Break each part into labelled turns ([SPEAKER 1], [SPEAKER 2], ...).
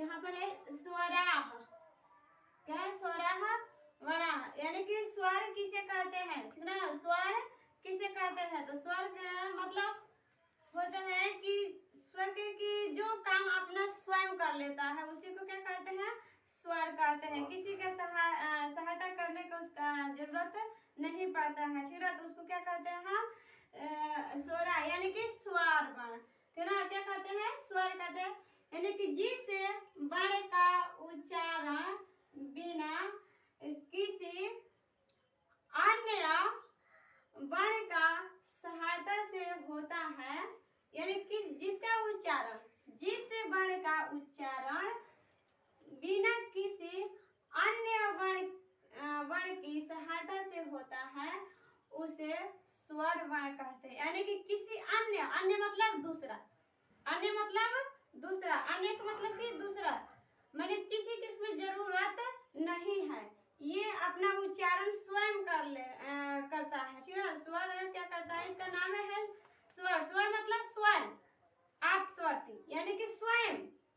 [SPEAKER 1] यहाँ पर है स्वराह। क्या है? स्वराह वराह, यानी कि स्वर किसे कहते हैं, ठीक ना। स्वर किसे कहते हैं, तो स्वर का मतलब होता है कि स्वर के की जो काम अपना स्वयं कर लेता है उसी को क्या कहते हैं, स्वर कहते हैं। किसी का सहायता करने का उसका जरूरत नहीं पड़ता है, ठीक है, तो उसको क्या कहते हैं हम, स्वरा, यानी कि स्वर वर्ण, ठीक ना। क्या कहते हैं? स्वर कहते हैं, यानी कि जिस वर्ण का उच्चारण बिना किसी अन्य वर्ण का सहायता से होता है, यानी कि जिसका उच्चारण, जिस वर्ण का उच्चारण बिना किसी अन्य वर्ण की सहायता से होता है उसे स्वर वर्ण कहते हैं। यानी कि किसी अन्य मतलब दूसरा, अन्य मतलब दूसरा, अन्य का मतलब कि दूसरा, माने किसी की इसमें जरूरत नहीं है, ये अपना उच्चारण स्वयं करता है, ठीक है। स्वर क्या करता है, इसका नाम है स्वर। स्वर मतलब स्वयं, आप स्वरती, यानी कि स्वयं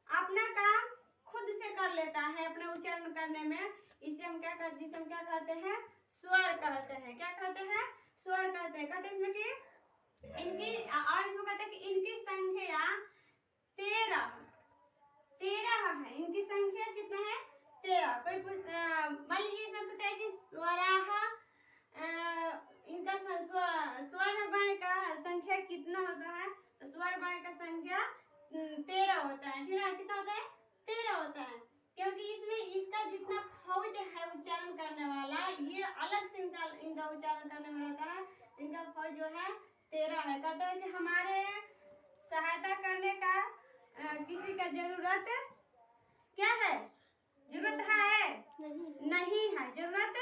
[SPEAKER 1] अपना काम खुद से कर लेता है अपना उच्चारण करने में, इसे हम क्या कहते, जिसे हम क्या कहते हैं, स्वर कहते हैं। क्या कहते हैं? स्वर कहते हैं। कहते हैं इसमें कि इनकी, और इसमें कहते हैं कि इनकी संख्या 13 है। इनकी संख्या कितना है? 13। कोई मान लीजिए इसमें कहता है कि स्वराह, इनका स्वर वर्ण का संख्या कितना होता है, तो स्वर वर्ण का संख्या 13 होता है, ठीक है। कितना होता है? 13 होता है, क्योंकि इसमें इसका जितना फौज है उच्चारण करने वाला, ये अलग से इनका उच्चारण करने वाला होता है, इनका फौज जो है 13 है। कहता है कि हमारे सहायता करने का किसी का जरूरत क्या है, जरूरत है नहीं है, जरूरत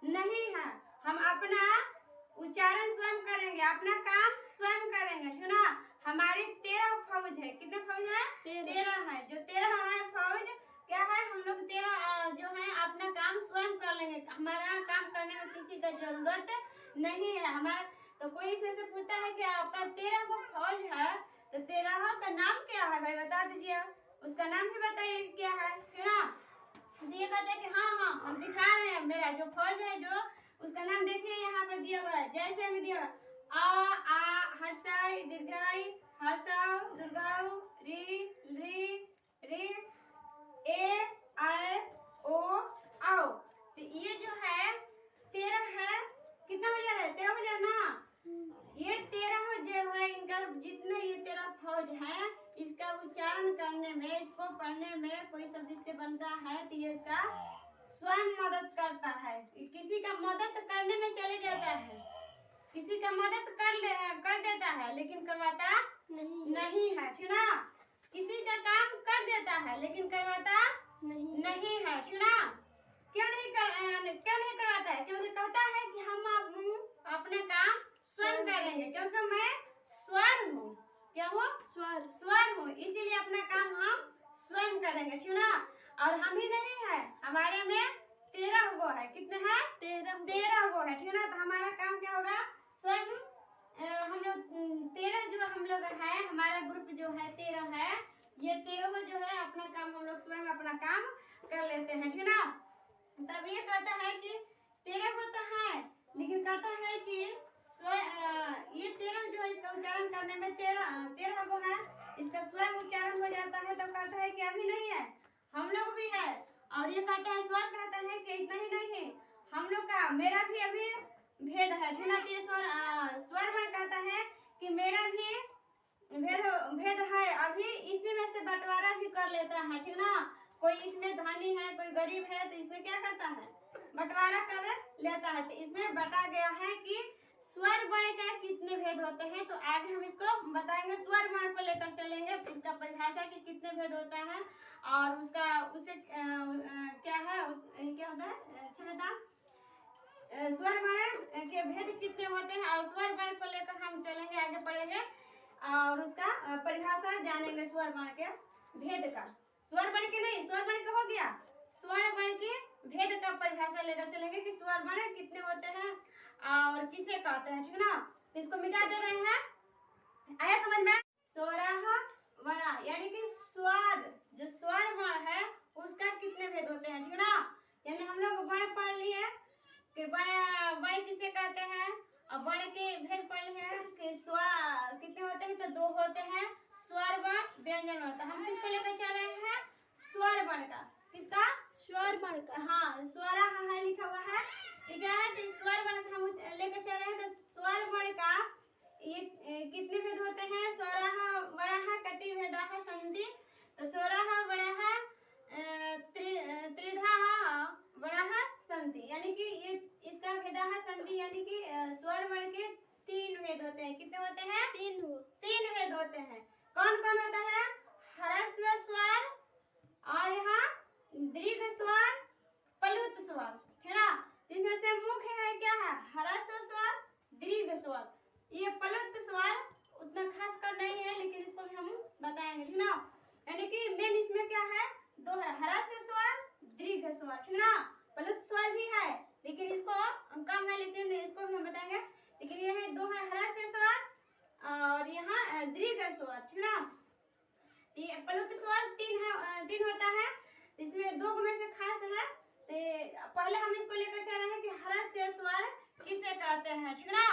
[SPEAKER 1] नहीं है। हम अपना उच्चारण स्वयं करेंगे, अपना काम स्वयं करेंगे, ठीक ना। हमारी 13 फौज है। कितने फौज है? 13 है। जो 13 हमारे फौज क्या है, हम लोग 13 जो है अपना काम स्वयं कर लेंगे, हमारा काम करने में किसी का जरूरत नहीं है। हमारा तो कोई इसमें से पूछता है कि आपका 13 को फौज है, तो 13 का नाम क्या है भाई, बता दीजिए, उसका नाम भी बताइए क्या है, ठीक ना। तो ये कहते हैं कि हाँ हम दिखा रहे हैं, मेरा जो फौज है जो उसका नाम देखिए यहाँ पर दिया हुआ है, जैसे हमें दिया हुआ आ हर्षाई दीर्घाई हर्षाव दुर्गाव री री री ए आए ओ आओ। तो ये जो है 13 है, कितना हो जा रहा है? 13 हो जा ना। ये 13 जो है इनका जितने ये 13 फौज है, इसका उच्चारण करने में, इसको पढ़ने में कोई शब्द इससे बनता है तो ये इसका स्वयं मदद करता है। किसी का मदद करने में चले जाता है, किसी का मदद कर देता है लेकिन करवाता नहीं है, ठीक ना। किसी का काम कर देता है लेकिन करवाता नहीं है, ठीक ना। क्यों नहीं करवाता है? क्योंकि कहता है कि हम अपना काम स्वयं करेंगे, क्योंकि मैं स्वर हूँ। क्या हूँ? स्वर हूँ, इसीलिए अपना काम हम स्वयं करेंगे, ठीक ना। और हम ही नहीं है, हमारे में 13 गो है। कितने हैं? 13 गो है, ठीक ना। तो हमारा काम क्या होगा, स्वयं हम लोग 13 जो हम लोग है, हमारा ग्रुप जो है 13 है, ये 13 जो है अपना काम हम लोग स्वयं अपना काम कर लेते हैं, ठीक ना। तब ये कहता है कि 13 को तो है, लेकिन कहता है कि ये 13 जो है इसका उच्चारण करने में 13 को है, इसका स्वयं उच्चारण हो जाता है, तो कहता है कि अभी नहीं है, हम लोग भी है। और ये कहता है, स्वर कहता है कि इतना ही नहीं है, हम लोग का, मेरा भी अभी भेद है, ठीक ना। तो ये स्वर वर्ण कहता है कि मेरा भी भेद है, अभी इसी में से बंटवारा भी कर लेता है, ठीक ना। कोई इसमें धनी है, कोई गरीब है, तो इसमें क्या करता है, बंटवारा कर लेता है। तो इसमें बता गया है कि स्वर वर्ण का कितने भेद होते हैं, तो आगे हम इसको बताएंगे, स्वर वर्ण को लेकर चलेंगे, इसका परिभाषा कि कितने भेद होता है और उसका उसे क्या है, क्या होता है क्षमता, स्वर वर्ण के भेद कितने होते हैं, और स्वर वर्ण को लेकर हम चलेंगे, आगे पढ़ेंगे और उसका परिभाषा जानेंगे, स्वर वर्ण के भेद का। स्वर वर्ण के नहीं, स्वर वर्ण का हो गया, स्वर वर्ण के भेद का परिभाषा लेकर चलेंगे कि स्वर वर्ण कितने होते हैं और किसे कहते हैं, ठीक ना। तो इसको मिटा दे रहे हैं, आया समझ में। स्वराह वर्ण यानी कि स्वर, जो स्वर वर्ण है तो दो होते हैं, स्वर वर्ण व्यंजन वर्ण। तो हम किसको लेकर चल रहे हैं? स्वर वर्ण का। किसका?
[SPEAKER 2] स्वर वर्ण का।
[SPEAKER 1] हाँ, स्वरा हा लिखा हुआ है, ठीक है। तो स्वर वर्ण का हम लेकर चल रहे हैं। तो स्वर वर्ण का ये कितने भेद होते हैं? स्वराः वराः कति भेदाः सन्ति? तो स्वराः वराः त्रिधा वराः सन्ति, यानी कि ये इसका भेदाः सन्ति, यानी कि स्वर वर्ण के 3 भेद होते हैं। कितने होते हैं? 3 भेद होते हैं। कौन कौन होता है? ह्रस्व स्वर और यहाँ दीर्घ स्वर, प्लुत स्वर, है ना। इसमें से मुख्य है क्या है? ह्रस्व स्वर, दीर्घ स्वर। ये प्लुत स्वर उतना खास कर नहीं है, लेकिन इसको भी हम बताएंगे, ठीक ना। यानी कि मेन इसमें क्या है? 2 है, ह्रस्व स्वर, दीर्घ स्वर, ठीक ना। प्लुत स्वर भी है, लेकिन इसको कम है, लेकिन इसको भी हम बताएंगे। लेकिन ये है 2 है, ह्रस्व स्वर और यहाँ दीर्घ स्वर, ठीक ना। ये प्लुत स्वर 3 होता है, इसमें 2 में से खास है। तो पहले हम इसको लेकर चल रहे हैं कि ह्रस्व स्वर किसे कहते हैं, ठीक ना।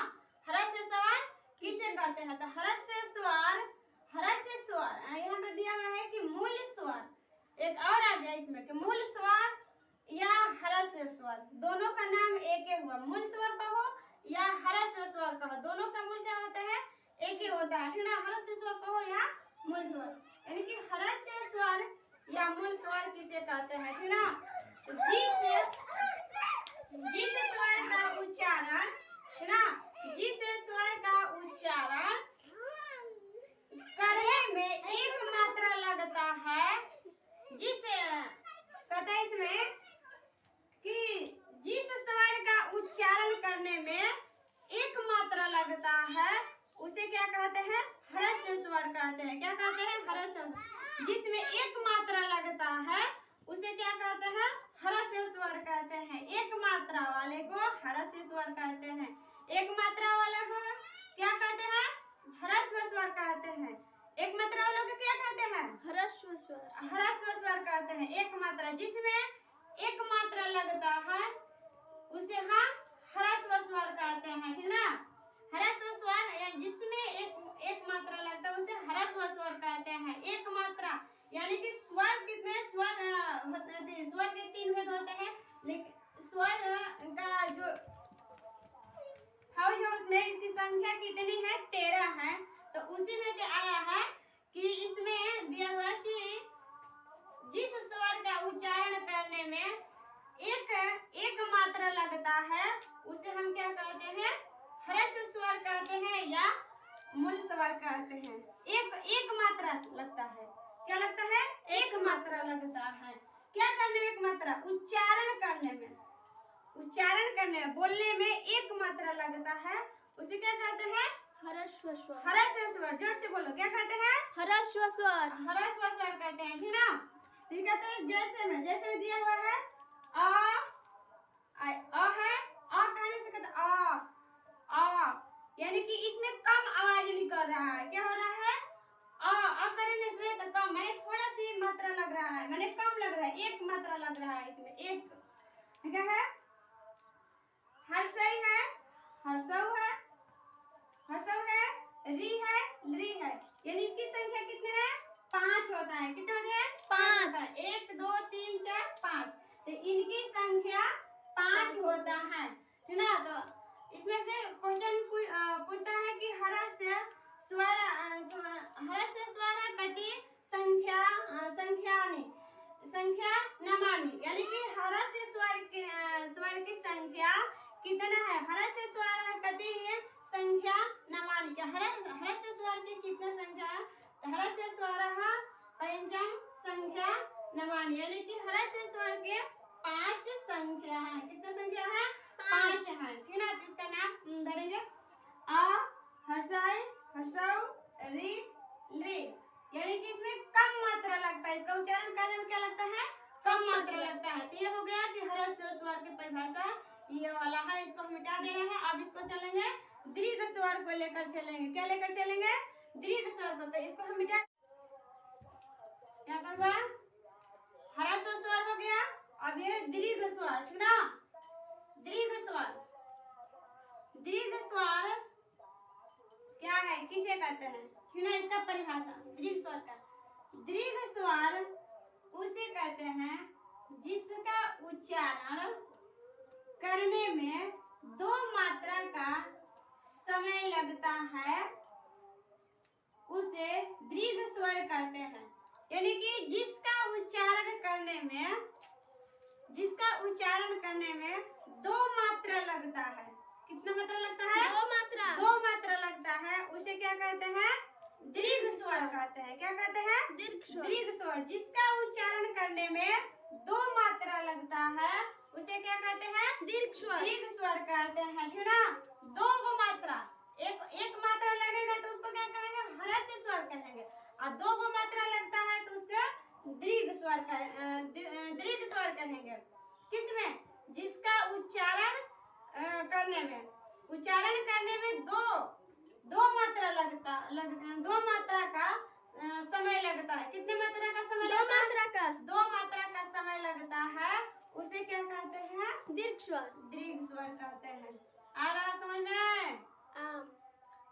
[SPEAKER 1] ह्रस्व स्वर किसे कहते हैं? तो ह्रस्व स्वर यहाँ पे दिया हुआ है कि मूल स्वर। एक और आ गया इसमें कि मूल स्वर या ह्रस्व स्वर, दोनों का नाम एक ही हुआ। मूल स्वर कहो या ह्रस्व स्वर कहो, दोनों का मूल क्या होता है? एक ही होता है, ठीक ना। ह्रस्व स्वर कहो या मूल स्वर, यानी कि ह्रस्व स्वर या मूल स्वर किसे कहते हैं, ठीक ना। जिस स्वर का उच्चारण, है ना, जिस स्वर का उच्चारण करने में एक मात्रा लगता है, कहता है इसमें कि जिस स्वर का उच्चारण करने में एक मात्रा लगता है, उसे क्या कहते हैं? ह्रस्व स्वर कहते हैं। क्या कहते हैं? ह्रस्व। जिसमें एक मात्रा लगता है उसे क्या कहते हैं? ह्रस्व स्वर कहते हैं। एक मात्रा वाले को ह्रस्व स्वर कहते हैं। एक मात्रा वाले को क्या कहते हैं? ह्रस्व स्वर कहते हैं। एक मात्रा वालों को क्या कहते हैं?
[SPEAKER 2] ह्रस्व स्वर।
[SPEAKER 1] ह्रस्व स्वर कहते हैं। एक मात्रा, जिसमें एक मात्रा लगता है उसे हम ह्रस्व स्वर कहते हैं, ठीक ना। ह्रस्व स्वर जिसमें एक मात्रा लगता है उसे ह्रस्व स्वर कहते हैं। एक मात्रा यानी कि स्वर कितने? स्वर के 3 भेद होते हैं, लेकिन स्वर का जो फौज है उसमें इसकी संख्या कितनी है? 13 है। तो उसी में क्या आया है कि इसमें दिया हुआ कि जिस स्वर का उच्चारण करने में एक मात्रा लगता है उसे हम क्या कहते हैं? ह्रस्व स्वर कहते हैं या मूल स्वर कहते हैं। एक मात्रा लगता है। क्या लगता है? एक मात्रा लगता है। क्या करने में एक मात्रा? उच्चारण करने में, बोलने में एक मात्रा लगता है, उसे क्या कहते हैं?
[SPEAKER 2] ह्रस्व स्वर।
[SPEAKER 1] ह्रस्व स्वर। जोर से बोलो, क्या कहते हैं?
[SPEAKER 2] ह्रस्व स्वर।
[SPEAKER 1] ह्रस्व स्वर कहते हैं, ठीक ना। ठीक है, तो जैसे में दिया हुआ है अ है, अ कहने से कहते आ, यानी कि इसमें कम आवाज निकल रहा है। क्या हो रहा है? अ करने से तो कम, मैंने थोड़ा सी मात्रा लग रहा है, मैंने कम लग रहा है, एक मात्रा लग रहा है इसमें। एक क्या है? हर्षई है, हर्षव है, री है, लरी है, यानी इसकी संख्या कितने है? 5 होता है। कितने होते हैं? 5। 1 2 3 4 5। तो इनकी संख्या 5 होता है, है ना। तो इसमें से क्वेश्चन पूछता है कि ह्रस्व स्वर कति संख्या नमानि, यानी कि ह्रस्व स्वर की संख्या कितना है? ह्रस्व स्वर कति संख्या नमानि, क्या ह्रस्व स्वर की कितने संख्या है? तो ह्रस्व स्वर पंचम संख्या नमानि, यानी कि ह्रस्व स्वर के 5 संख्या है। कितने संख्या है? 5 है, ठीक ना। तो इसका नाम धरेंगे अ, हर्षाई, हर्षव, री, लृ, यानी कि इसमें कम मात्रा लगता है। इसका उच्चारण करने में क्या लगता है? कम मात्रा लगता है। तो ये हो गया कि ह्रस्व स्वर की परिभाषा ये वाला है, इसको हम मिटा देना है। अब इसको चलेंगे दीर्घ स्वर को लेकर चलेंगे। क्या लेकर चलेंगे? दीर्घ स्वर को। तो इसको हम मिटा, क्या करवा? ह्रस्व स्वर हो गया, अब ये दीर्घ स्वर, ठीक ना। दीर्घ स्वर क्या है? किसे कहते हैं? ठीक है, इसका परिभाषा दीर्घ स्वर का। दीर्घ स्वर उसे कहते हैं जिसका उच्चारण करने में दो मात्रा का समय लगता है, उसे दीर्घ स्वर कहते हैं। यानी कि जिसका उच्चारण करने में दो मात्रा लगता है। कितना मात्रा लगता है? दो मात्रा लगता है, उसे क्या कहते हैं? दीर्घ स्वर कहते हैं। क्या कहते हैं? दीर्घ स्वर। जिसका उच्चारण करने में दो मात्रा लगता है, उसे क्या कहते हैं? दीर्घ स्वर कहते हैं। ठीक ना? दो गो मात्रा, एक मात्रा लगेगा तो उसको क्या कहेंगे? ह्रस्व स्वर कहेंगे। और दो गो मात्रा लगता है तो उसको दीर्घ स्वर कहेंगे। किसमें? जिसका उच्चारण करने में दो मात्रा का समय लगता है। कितने मात्रा का समय लगता है? दो मात्रा का समय लगता है, उसे क्या कहते हैं?
[SPEAKER 2] दीर्घ
[SPEAKER 1] स्वर कहते हैं। आ रहा समझ में?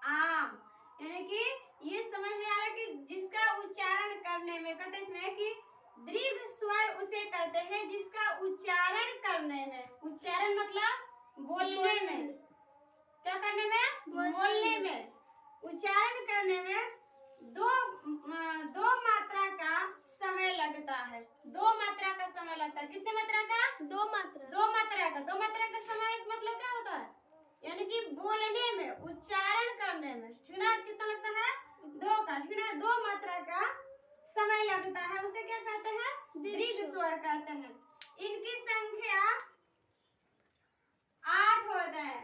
[SPEAKER 1] आम यानी कि ये समझ में आ रहा है कि जिसका उच्चारण करने में, कहते हैं कि दीर्घ स्वर उसे कहते हैं जिसका उच्चारण करने में, उच्चारण मतलब बोलने में, क्या करने में? बोलने में, उच्चारण करने में दो मात्रा का समय लगता है। दो मात्रा का समय लगता है। कितने मात्रा का?
[SPEAKER 2] दो मात्रा
[SPEAKER 1] का समय मतलब क्या होता है? यानी कि बोलने में, उच्चारण करने में। ठीक ना? कितना लगता है? दो का। ठीक ना? दो मात्रा का समय लगता है, उसे क्या कहते हैं? दीर्घ स्वर कहते हैं। इनकी संख्या 8 होते हैं।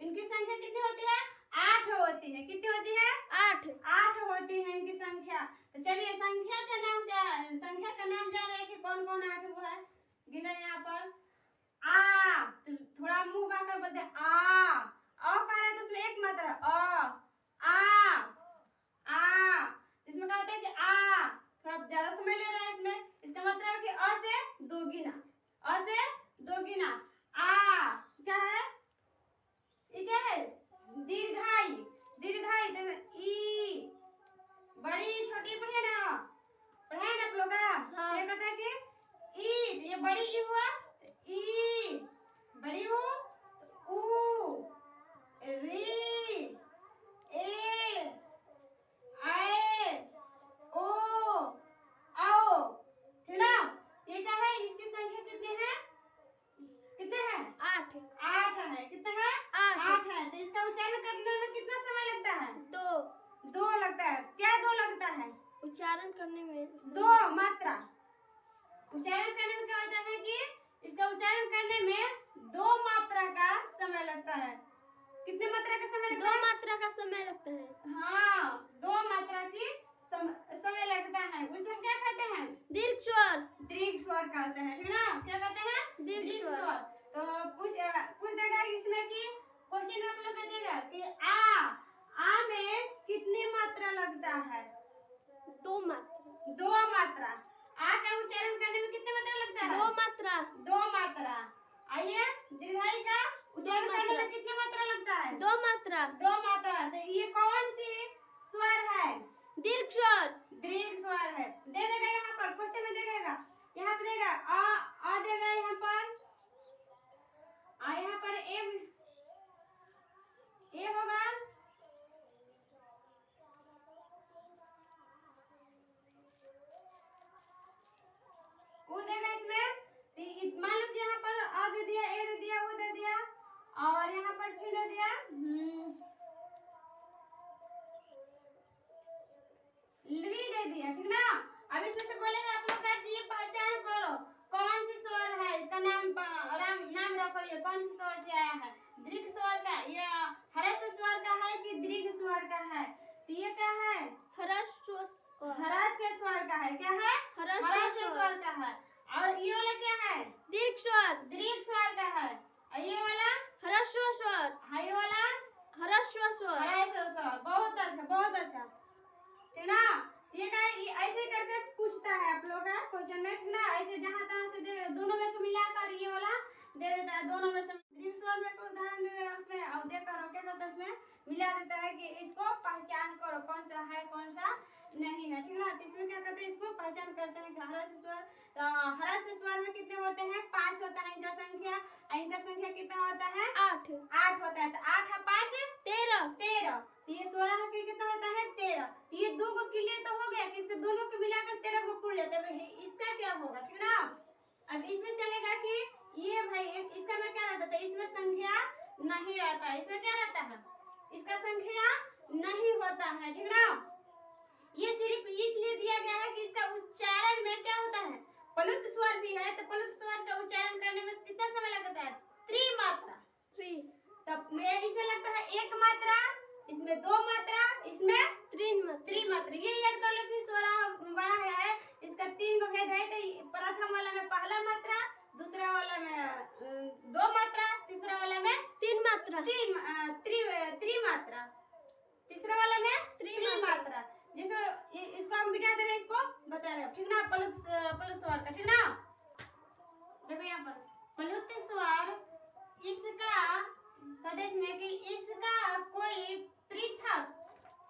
[SPEAKER 1] इनकी संख्या कितनी होती है? 8 होती है। कितनी होती है? 8 होती है इनकी संख्या। तो चलिए संख्या का नाम जान रहे हैं कि कौन कौन 8 हुआ है? गिना यहाँ पर आ, तो थोड़ा मुंह बाकर बोलते हैं आ कह रहे हैं तो उसमें एक मात्रा आ, इसमें क्या होता है कि आ थोड़ा ज्यादा समय ले रहा है इसमें। इसका मतलब है कि अ से दो गिना आ क्या है? ये क्या है? दीर्घाई। ई बड़ी छोटी पढ़े ना आप लोग?
[SPEAKER 2] हाँ।
[SPEAKER 1] ये कहता है कि ई, ये बड़ी ई हुआ, ई बड़ी ऊ री ए आए ओ आओ। ठीक ना? ये क्या है? इसकी संख्या कितने हैं?
[SPEAKER 2] 8
[SPEAKER 1] है। कितने हैं? 8 है। तो इसका उच्चारण करने में कितना समय लगता है? 2 लगता है। क्या 2 लगता है?
[SPEAKER 2] उच्चारण करने में
[SPEAKER 1] दो मात्रा। उच्चारण करने में क्या होता है कि इसका उच्चारण करने में दो मात्रा का समय लगता है। कितने मात्रा का समय लगता है?
[SPEAKER 2] 2 मात्रा का समय लगता है।
[SPEAKER 1] हाँ, 2 मात्रा की समय लगता है। उसे हम क्या कहते हैं?
[SPEAKER 2] दीर्घ
[SPEAKER 1] स्वर कहते हैं। ठीक ना? क्या कहते हैं?
[SPEAKER 2] दीर्घ स्वर।
[SPEAKER 1] तो पूछ देगा इसमें कि क्वेश्चन आप लोग देगा कि आ में कितनी मात्रा लगता है?
[SPEAKER 2] 2
[SPEAKER 1] मात्रा। आ का उच्चारण करने में कितने मात्रा लगता है?
[SPEAKER 2] 2 मात्रा।
[SPEAKER 1] 2 मात्रा। आइए दीर्घाई का उच्चारण करने में कितने मात्रा लगता है?
[SPEAKER 2] 2 मात्रा।
[SPEAKER 1] 2 मात्रा। तो ये कौन सी स्वर है?
[SPEAKER 2] दीर्घ स्वर
[SPEAKER 1] है। दे देगा यहाँ पर, क्वेश्चन में देगा, यहाँ पे देगा आ देगा यहाँ पर, यहाँ पर ए होगा, वो देगा इसमें। मान लो कि यहाँ पर आ दे दिया, ए दे दिया, वो दे दिया, और यहाँ पर फिर दे दिया ली दे दिया। ठीक ना? अब इसमें से बोलेगा आप लोग ये पहचान करो कौन सी स्वर है, इसका नाम रखो, ये कौन सी स्वर से आया है? दीर्घ स्वर का, ये ह्रस्व स्वर का है कि दीर्घ स्वर का है? तो ये क्या है? ह्रस्व स्वर का है। क्या है? ह्रस्व स्वर का है। और ये वाला क्या है?
[SPEAKER 2] दीर्घ
[SPEAKER 1] स्वर का है। और ये वाला
[SPEAKER 2] ह्रस्व स्वर।
[SPEAKER 1] ये वाला
[SPEAKER 2] ह्रस्व स्वर।
[SPEAKER 1] बहुत अच्छा। ठीक ना? ये ऐसे करके पूछता है आप लोग का क्वेश्चन में। ठीक ना? ऐसे जहाँ तहाँ से दोनों में को मिलाकर ये वाला दे देता है। दोनों में से दीर्घ स्वर में कोई उदाहरण दे देगा उसमें, और देखकर क्या करता है उसमें मिला देता है कि इसको पहचान कौन सा है कौन सा नहीं है, ठीक है ना। तो इसमें क्या करते हैं, इसको पहचान करते हैं कि हरस स्वर। तो हरस स्वर में कितने होते हैं, 5 होता है इनका संख्या। इनका संख्या कितना होता है,
[SPEAKER 2] 8
[SPEAKER 1] 8 होता है। तो 8 है 5
[SPEAKER 2] 13
[SPEAKER 1] 13, तो ये 16 के कितना होता है 13। तो ये दो को क्लियर तो हो गया कि इसके दोनों को मिलाकर 13 को पूरा जाता है। इसका क्या होगा, ठीक है ना। अब इसमें चलेगा कि ये भाई इसका में क्या रहता है, इसमें संख्या नहीं रहता है। इसमें क्या रहता है, इसका संख्या नहीं होता है, ठीक है ना। ये सिर्फ इसलिए दिया गया है कि इसका उच्चारण में क्या होता है, प्लुत स्वर भी है। तो प्लुत स्वर का उच्चारण करने में कितना समय लगता है, त्रिमात्रा।
[SPEAKER 2] 3
[SPEAKER 1] तब इसमें लगता है 1 मात्रा, इसमें 2 मात्रा, इसमें
[SPEAKER 2] 3
[SPEAKER 1] त्रिमात्रा। ये याद कर लो कि स्वर बड़ा है, इसका 3 गो भेद है। तो प्रथम वाला में पहला मात्रा, दूसरा वाला में 2 मात्रा, तीसरा वाला में
[SPEAKER 2] 3 मात्रा
[SPEAKER 1] त्रिमात्रा, तीसरा वाला में त्रिमात्रा। जैसे इसको हम मिटा दे रहे हैं, इसको बता रहे हैं, ठीक ना। प्लुत स्वर का, ठीक ना। देखो यहाँ पर प्लुत स्वर, इसका प्रदेश में कि इसका कोई पृथक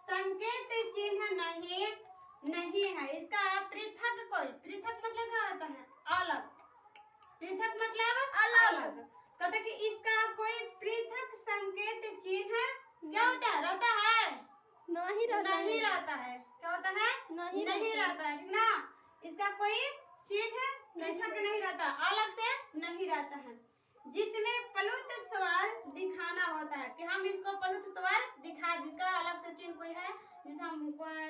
[SPEAKER 1] संकेत चिन्ह नहीं है। इसका पृथक कोई, पृथक मतलब क्या होता है, अलग। पृथक मतलब अलग। कहते कि इसका कोई पृथक संकेत चिन्ह क्या होता है, रहता है
[SPEAKER 2] नहीं रहता
[SPEAKER 1] है। क्या होता है, नहीं रहता है, ठीक ना। इसका कोई चिन्ह पृथक नहीं रहता, अलग से नहीं रहता है। जिसमें प्लुत स्वर दिखाना होता है कि हम इसको प्लुत स्वर दिखा, जिसका अलग से चिन्ह कोई है, जिस हम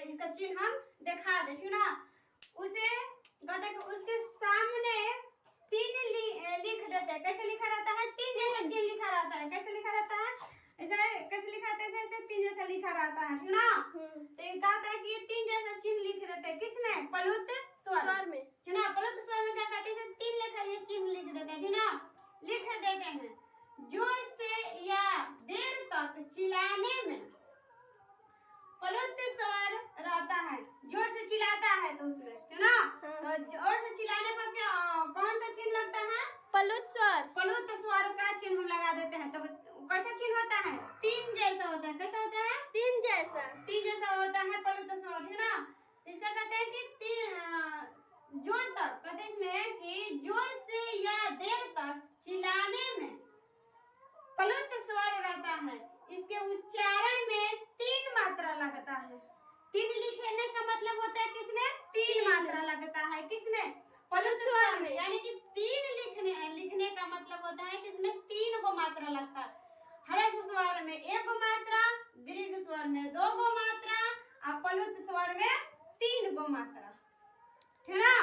[SPEAKER 1] इसका चिन्ह हम दिखा दे, ठीक ना। उसे कहते हैं कि उसके सामने 3 लिख देते हैं। कैसे लिखा रहता है, 3 जैसा चिन्ह लिखा रहता है। कैसे लिखा रहता है, ऐसा कैसे लिखा रहता है, ऐसे 3 जैसा लिखा रहता है, ठीक ना। तो ये क्या होता है कि ये 3 जैसा चिन्ह लिख देते हैं, किसमें, प्लुत स्वर
[SPEAKER 2] में,
[SPEAKER 1] ठीक ना। प्लुत स्वर में क्या कहते हैं, 3 लेखा ये चिन्ह लिख देते हैं, ठीक ना, लिख देते हैं। जोर से या देर तक चिल्लाने में प्लुत स्वर रहता है। जोर से चिल्लाता है तो उसमें, है ना। तो जोर से चिल्लाने पर क्या कौन सा चिन्ह लगता है,
[SPEAKER 2] प्लुत स्वर।
[SPEAKER 1] प्लुत स्वर का चिन्ह हम लगा देते हैं। तो कैसा चिन्ह होता है, 3 जैसा होता है। कैसा होता है,
[SPEAKER 2] 3 जैसा
[SPEAKER 1] होता है प्लुत स्वर, ठीक ना। इसका कहते हैं कि जोर तक, कहते हैं इसमें कि जोर से या देर तक चिल्लाने में प्लुत स्वर रहता है। इसके उच्चारण में 3 मात्रा लगता है। 3 लिखने का मतलब होता है किसमें, 3 मात्रा लगता है, किसमें, प्लुत स्वर में। यानी कि 3 लिखने का मतलब होता है कि इसमें 3 गो मात्रा लगता है। हरस स्वर में 1 गो मात्रा, दीर्घ स्वर में 2 गो मात्रा, और प्लुत स्वर में 3 गो मात्रा, ठीक ना।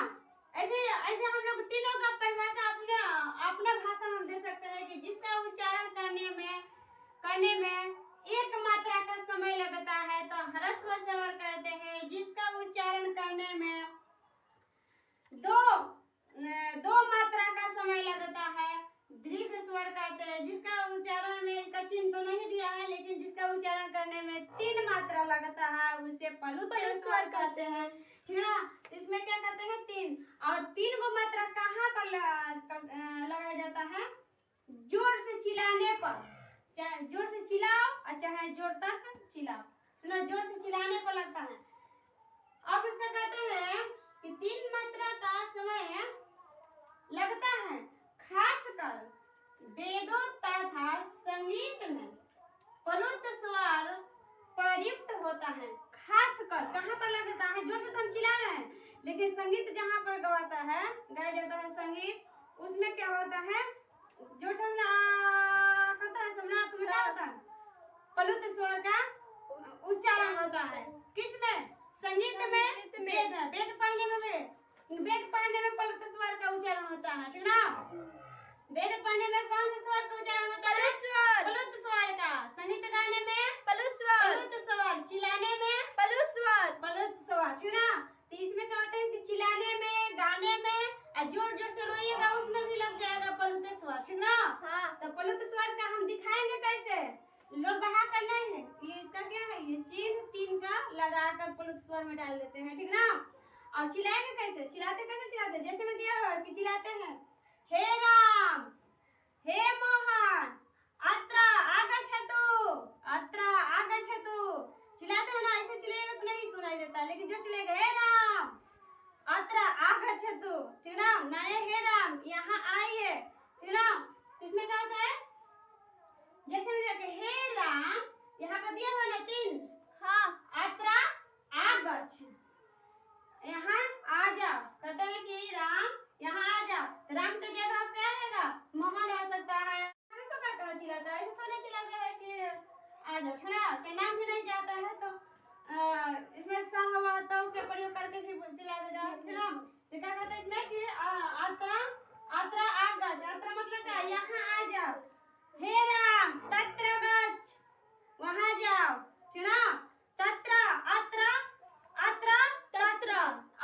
[SPEAKER 1] ऐसे हम लोग तीनों का परिभाषा अपना भाषा हम दे सकते हैं कि जिसका उच्चारण करने में 1 मात्रा का समय लगता है तो ह्रस्व स्वर कहते हैं। जिसका उच्चारण करने में 2 मात्रा का समय लगता है दीर्घ स्वर कहते हैं। जिसका उच्चारण में, इसका चिन्ह तो नहीं दिया है, लेकिन जिसका उच्चारण करने में 3 मात्रा लगता है उसे प्लुत स्वर कहते हैं, ठीक है ना। इसमें क्या करते हैं, 3 और 3 गो मात्रा कहाँ पर लगाया जाता है, जोर से चिल्लाने पर। चाहे जोर से चिल्लाओ और चाहे जोर तक चिल्लाओ, ना, जोर से चिल्लाने पर लगता है। अब इसका कहते हैं कि 3 मात्रा का समय लगता है, खासकर वेदों तथा संगीत में प्लुत स्वर प्रयुक्त होता है। खासकर कहाँ पर लगता है, जोर से तो हम चिल्ला रहे हैं, लेकिन संगीत जहाँ पर गाया जाता है संगीत, उसमें क्या होता है, जोर से करता है, समझना तुम्हें क्या होता है, प्लुत स्वर का उच्चारण होता है। किसमें, संगीत में, वेद पढ़ने में प्लुत स्वर का उच्चारण होता है, ठीक ना। वेद पढ़ने में कौन से स्वर का उच्चारण होता है, प्लुत स्वर का। संगीत गाने में प्लुत स्वर, चिल्लाने में प्लुत स्वर, ठीक ना। तो इसमें क्या होता है कि चिल्लाने में, गाने में, जोर जोर से रोइएगा उसमें भी लग जाएगा प्लुत स्वर, ठीक ना। तो प्लुत स्वर का हम दिखाएंगे कैसे, लोग बहा कर नहीं है, ये इसका क्या है, ये चिन्ह 3 का लगाकर प्लुत स्वर में डाल देते हैं, ठीक ना। और चिल्लाएंगे कैसे, चिल्लाते जैसे मैं दिया हुआ कि चिल्लाते हैं, हे राम, हे मोहन, अत्र आगच्छतु, चिल्लाते हैं ना, ऐसे लेकिन जोर चलेगा हे राम अत्र आगच्छतु, ठीक ना, माने हे राम यहाँ आइए, ठीक ना। इसमें क्या होता है, जैसे में हे राम यहाँ पर दिया हुआ ना 3,
[SPEAKER 2] हाँ
[SPEAKER 1] अत्र आगच्छ, यहाँ आ जाओ, कहता है कि राम यहाँ आ जाओ। राम की जगह क्या रहेगा, मोहन रह सकता है, पकड़ कर चिल्लाता है, ऐसे थोड़ी चिल्लाता है कि आ जाओ, ठीक ना। चाहे नाम भी नहीं जाता है तो इसमें सह व तव के प्रयोग करके भी चिल्ला देगा, ठीक ना। तो क्या कहता है इसमें कि अत्र अत्र आगच्छ, अत्र मतलब क्या, यहाँ आ जाओ, हे राम तत्र गच्छ, वहाँ जाओ, ठीक ना। तत्र अत्र अत्र
[SPEAKER 2] तत्र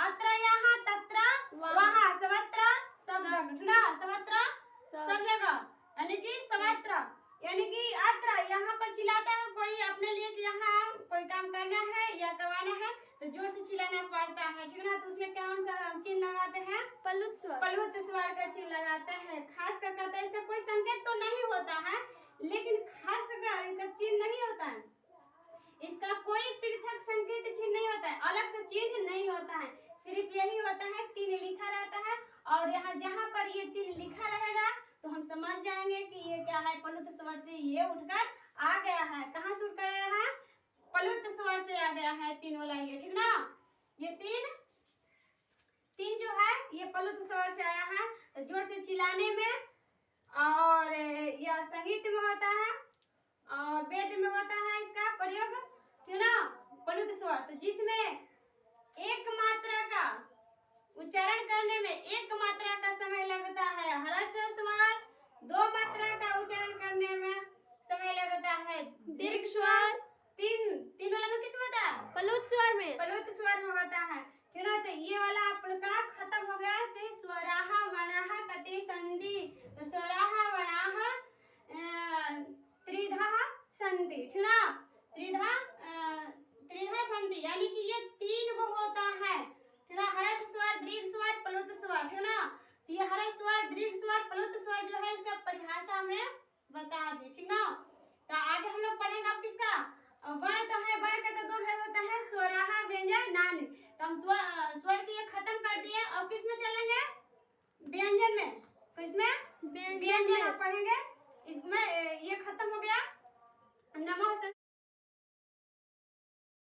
[SPEAKER 1] अत्र यहाँ, तत्र वहाँ, सर्वत्र सब जगह, ठीक ना, सर्वत्र सब जगह, यानी कि सर्वत्र, यानी कि अत्र यहाँ पर चिल्लाता है कोई अपने लिए कि यहाँ कोई काम करना है या करवाना है तो जोर से चिल्लाना पड़ता है, ठीक ना। तो उसमें कौन सा चिन्ह लगाते हैं,
[SPEAKER 2] पलुत स्वर,
[SPEAKER 1] पलुत स्वर का चिन्ह लगाते हैं। खास कर कहता है इसका कोई संकेत तो नहीं होता है, लेकिन खास कर इसका चिन्ह नहीं होता है, इसका कोई पृथक संकेत चिन्ह नहीं होता है, अलग से चिन्ह नहीं होता है, सिर्फ यही होता है 3 लिखा रहता है। और यहाँ जहाँ पर ये 3 लिखा रहेगा तो हम समझ जाएंगे कि ये क्या है, पलुत स्वर से ये उठकर आ गया है। कहाँ से उठकर आया है, पलुत स्वर से आ गया है 3 वाला ये, ठीक ना। ये 3 जो है ये पलुत स्वर से आया है। तो जोर से चिल्लाने में और यह संगीत में होता है और वेद में होता है इसका प्रयोग, ठीक ना, पलुत स्वर। तो जिसमें एक मात्रा का उच्चारण करने में 1 मात्रा का समय लगता है, ह्रस्व स्वर 2 मात्रा का उच्चारण करने में समय लगता है,
[SPEAKER 2] दीर्घ स्वर
[SPEAKER 1] 3 वाला में किस में होता है,
[SPEAKER 2] पलुत स्वर में,
[SPEAKER 1] पलुत स्वर में होता है, ठीक ना। तो ये वाला आपका खत्म हो गया। तो स्वराह वनाह कति संधि, तो स्वराह वनाह त्रिधा संधि, ठीक ना, त्रिधा संधि, यानी कि ये 3 गो होता है, ठीक ना। ह्रस्व स्वर, दीर्घ स्वर, पलुत स्वर, ठीक ना। तो ये ह्रस्व स्वर, दीर्घ स्वर, पलुत स्वर जो है इसका परिभाषा हमने बता दी, ठीक ना। तो आगे हम लोग पढ़ेंगे अब किसका, वर्ण तो है, वर्ण का तो 2 भाग होता है, स्वराह व्यंजन नान। तो हम स्वर के खत्म कर दिए, अब किस में चलेंगे, व्यंजन में। किसमें, व्यंजन में पढ़ेंगे। इसमें ये खत्म हो गया। नमो।